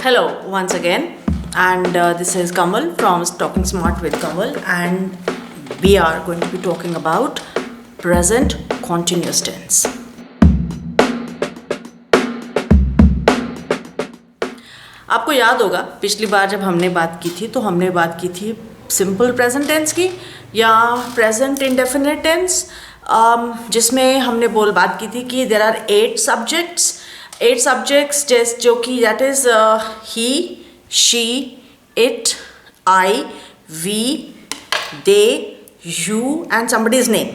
Hello once again, and this is Kamal from Talking Smart with Kamal, and we are going to be talking about present continuous tense. आपको याद होगा पिछली बार जब हमने बात की थी तो हमने बात की थी सिंपल प्रेजेंट टेंस की या प्रेजेंट इंडेफिनिट टेंस, जिसमें हमने बात की थी कि देयर आर 8 सब्जेक्ट्स जो कि that is he, she, it, I, we, they, you and somebody's name.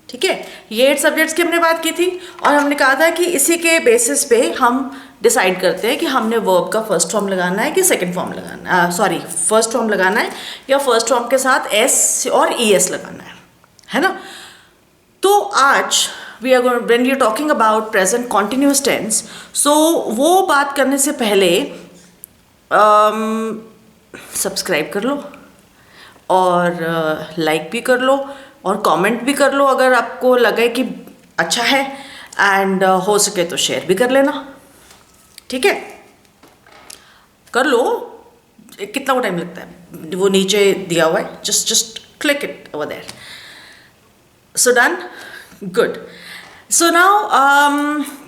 ठीक है, ये 8 सब्जेक्ट्स की हमने बात की थी और हमने कहा था कि इसी के बेसिस पे हम डिसाइड करते हैं कि हमने वर्ब का फर्स्ट फॉर्म लगाना है कि सेकंड फॉर्म लगाना है, फर्स्ट फॉर्म लगाना है या फर्स्ट फॉर्म के साथ एस और ई एस लगाना है ना. तो आज when we are talking about present continuous tense, so वो बात करने से पहले सब्सक्राइब कर लो और लाइक भी कर लो और कमेंट भी कर लो अगर आपको लगे कि अच्छा है, एंड हो सके तो शेयर भी कर लेना. ठीक है, कर लो. कितना टाइम लगता है, वो नीचे दिया हुआ है, just click it over there. So done? Good. So now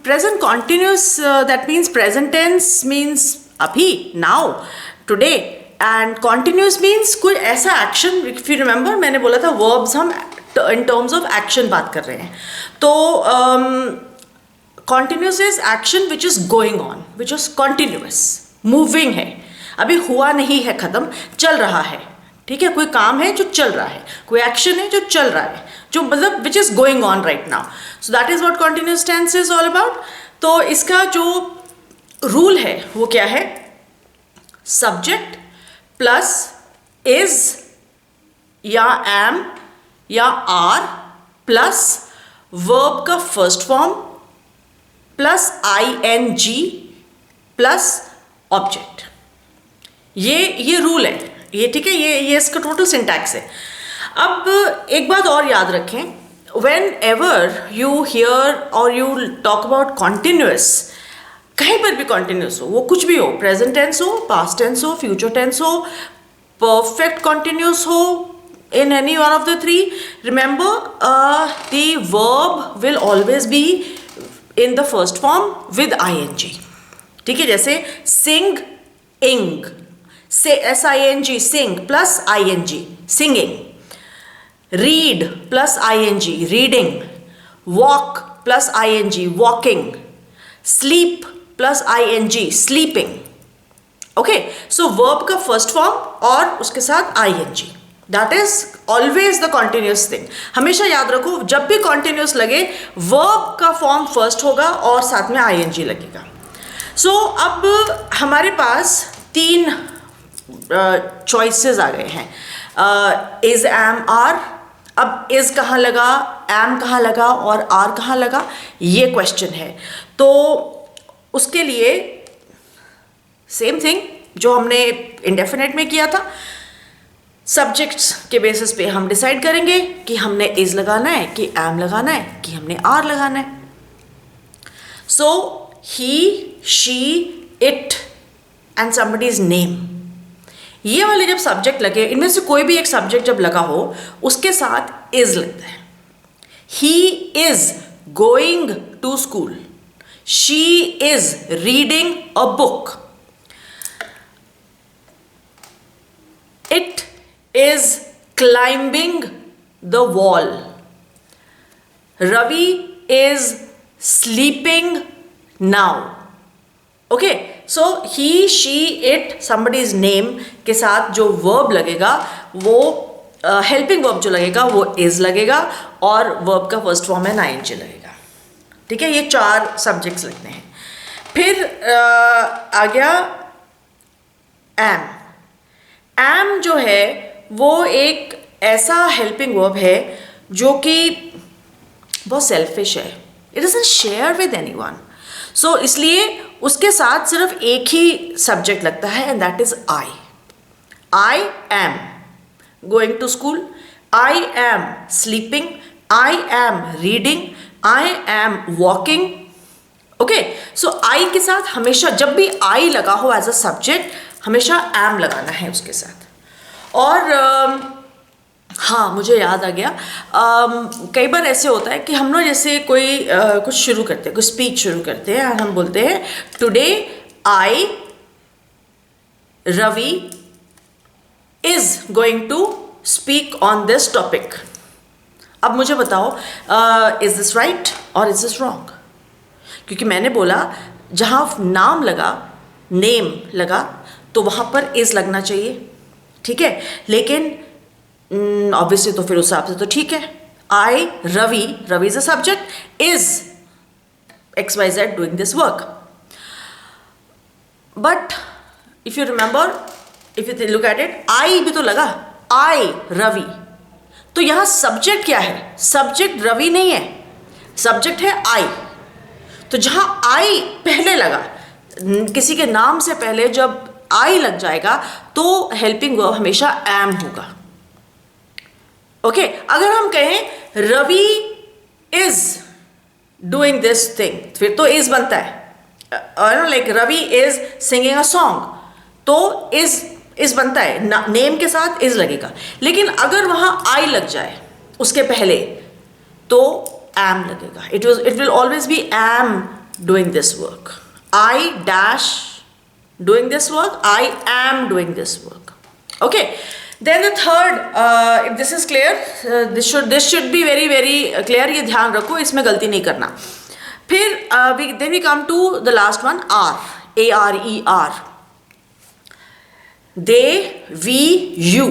present continuous, that means present tense means abhi, now, today, and continuous means कोई ऐसा action. If you remember मैंने बोला था verbs हम in terms of action बात कर रहे हैं, तो continuous is action which is going on, which is continuous, moving है, अभी हुआ नहीं है ख़त्म, चल रहा है. ठीक है, कोई काम है जो चल रहा है, कोई एक्शन है जो चल रहा है, जो मतलब which is going on right now. So that is what continuous tense is all about. तो इसका जो रूल है वो क्या है, सब्जेक्ट प्लस इज या एम या आर प्लस वर्ब का first form plus I N G plus object. ये रूल है, ये ठीक है, ये इसका टोटल सिंटैक्स है. अब एक बात और याद रखें, वेन एवर यू हियर और यू टॉक अबाउट कॉन्टिन्यूस, कहीं पर भी कॉन्टिन्यूस हो, वो कुछ भी हो, प्रेजेंट टेंस हो, पास्ट टेंस हो, फ्यूचर टेंस हो, परफेक्ट कॉन्टिन्यूस हो, in any one of the three, remember the verb will always be in the first form with I N G. ठीक है, जैसे सिंग, इंग, से SING, sing plus ING, singing. Read plus ING, reading. Walk plus ING, walking. Sleep plus ING, sleeping. Okay, so verb का first form और उसके साथ ING. That is always the continuous thing. हमेशा याद रखो, जब भी continuous लगे verb का form first होगा और साथ में ING लगेगा. So अब हमारे पास 3 चॉइसेस आ गए हैं, इज, एम, आर. अब इज कहाँ लगा, एम कहाँ लगा और आर कहाँ लगा, ये क्वेश्चन है. तो उसके लिए सेम थिंग जो हमने इंडेफिनेट में किया था, सब्जेक्ट्स के बेसिस पे हम डिसाइड करेंगे कि हमने इज लगाना है कि एम लगाना है कि हमने आर लगाना है. So he, she, it and somebody's name, ये वाले जब सब्जेक्ट लगे, इनमें से कोई भी एक सब्जेक्ट जब लगा हो उसके साथ इज लगता है. He is going to school, she is reading a book, it is climbing the wall, Ravi is sleeping now. Okay, so he, she, it, somebody's name के साथ जो वर्ब लगेगा वो हेल्पिंग वर्ब जो लगेगा वो इज लगेगा और वर्ब का फर्स्ट फॉर्म है ING लगेगा. ठीक है, ये 4 सब्जेक्ट्स लगते हैं. फिर आ गया एम. एम जो है वो एक ऐसा हेल्पिंग वर्ब है जो कि बहुत सेल्फिश है, it doesn't share with anyone. So इसलिए उसके साथ सिर्फ एक ही सब्जेक्ट लगता है, and that is I. I am going to school, I am sleeping, I am reading, I am walking. Okay, so I के साथ हमेशा जब भी आई लगा हो एज अ सब्जेक्ट, हमेशा एम लगाना है उसके साथ। और हाँ, मुझे याद आ गया, कई बार ऐसे होता है कि हम लोग जैसे कोई कुछ शुरू करते हैं, कोई स्पीच शुरू करते हैं और हम बोलते हैं today I Ravi is going to speak on this topic. अब मुझे बताओ, इज दिस राइट और इज दिस रॉन्ग? क्योंकि मैंने बोला जहाँ नाम लगा, नेम लगा, तो वहाँ पर इज लगना चाहिए, ठीक है। लेकिन ऑब्वियसली तो फिर उस हिसाब से तो ठीक है, I Ravi, Ravi is a subject, is X Y Z doing this work. But if you remember, if you look at it, I भी तो लगा, आई रवि, तो यहां सब्जेक्ट क्या है? सब्जेक्ट रवि नहीं है, सब्जेक्ट है आई। तो जहां आई पहले लगा, किसी के नाम से पहले जब आई लग जाएगा तो हेल्पिंग वर्ब हमेशा एम होगा। ओके, अगर हम कहें Ravi is doing this thing, फिर तो इज बनता है, like Ravi is singing a song, तो इज बनता है, नेम के साथ इज लगेगा। लेकिन अगर वहां आई लग जाए उसके पहले तो एम लगेगा। It will always be am doing this work, I dash doing this work, I am doing this work. Okay, then the third, if this is clear, this should be very very clear, ये ध्यान रखो, इसमें गलती नहीं करना। फिर then we come to the last one, are, ARER, they, we, you,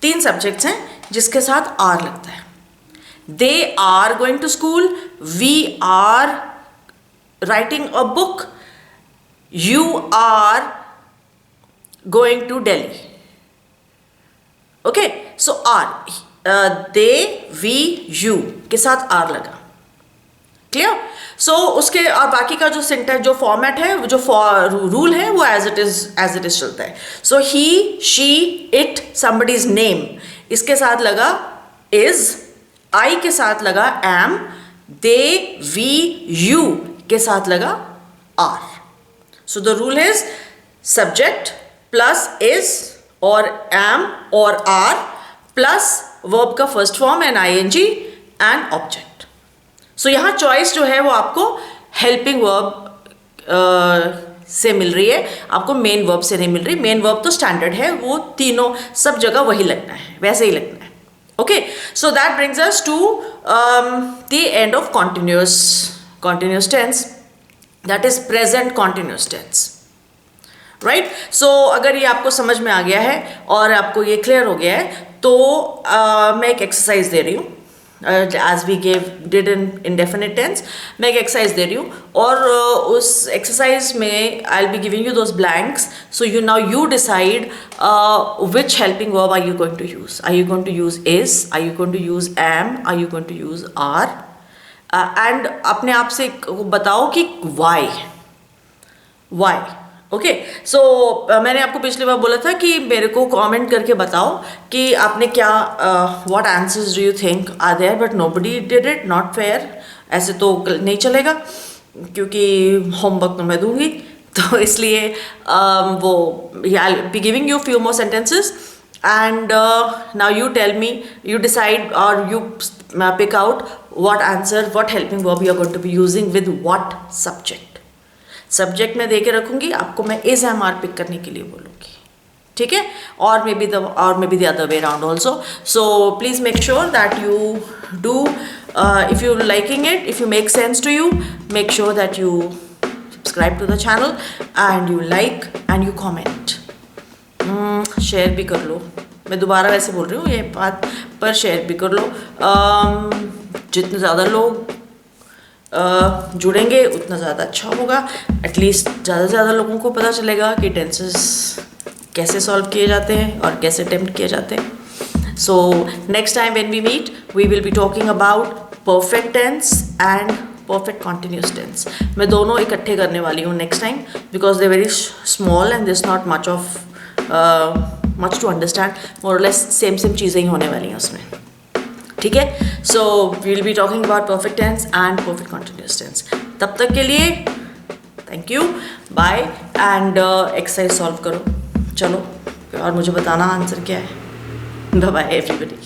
3 subjects हैं जिसके साथ आर लगता है। They are going to school, we are writing a book, you are going to Delhi. Okay, so are, they, we, you के साथ are लगा, clear. सो उसके और बाकी का जो सिंटैक्स, जो फॉर्मेट है, जो रूल है, वो एज इट इज चलता है। So he, she, it, somebody's name, इसके साथ लगा इज, आई के साथ लगा एम, दे, वी, यू के साथ लगा are. So the rule is subject plus is और एम और आर प्लस वर्ब का first form and ING and object. So यहाँ चॉइस जो है वो आपको हेल्पिंग वर्ब से मिल रही है, आपको मेन वर्ब से नहीं मिल रही। मेन वर्ब तो स्टैंडर्ड है, वो तीनों सब जगह वही लगना है, वैसे ही लगना है। Okay, so that brings us to the end of continuous tense, that is present continuous tense, right. So अगर ये आपको समझ में आ गया है और आपको ये क्लियर हो गया है तो मैं एक एक्सरसाइज दे रही हूँ, as we did in indefinite tense. मैं एक एक्सरसाइज दे रही हूँ और उस एक्सरसाइज में I will be giving you those blanks, so you now you decide which helping verb are you going to use. Are you going to use is, are you going to use am, are you going to use are, and अपने आप से बताओ कि Y. Okay, सो मैंने आपको पिछली बार बोला था कि मेरे को कमेंट करके बताओ कि आपने क्या, what answers do you think are there, but nobody did it, not fair. ऐसे तो नहीं चलेगा क्योंकि होमवर्क तो मैं दूंगी, तो इसलिए वो I be giving you few more sentences and now you tell me, you decide or you pick out what answer, what helping verb you are going to be using with what subject. Subject मैं दे के रखूँगी, आपको मैं is am are pick करने के लिए बोलूँगी, ठीक है, और maybe the other way around also. So please make sure that you do, if you liking it, if you make sense to you, make sure that you subscribe to the channel and you like and you comment. Share भी कर लो, मैं दोबारा वैसे बोल रही हूँ ये बात, पर शेयर भी कर लो। जितने ज़्यादा लोग जुड़ेंगे उतना ज़्यादा अच्छा होगा, एटलीस्ट ज़्यादा से ज़्यादा लोगों को पता चलेगा कि टेंसेस कैसे सॉल्व किए जाते हैं और कैसे अटेम्प्ट किए जाते हैं। So next time when we meet we will be talking about perfect tense and perfect continuous tense. मैं दोनों इकट्ठे करने वाली हूँ next time, because they very small and this not much of much to understand, more और less same चीज़ें ही होने वाली हैं उसमें, ठीक है। So we will be talking about perfect tense and perfect continuous tense. तब तक के लिए thank thank you, bye and exercise solve करो। चलो और मुझे बताना आंसर क्या है। Bye bye everybody.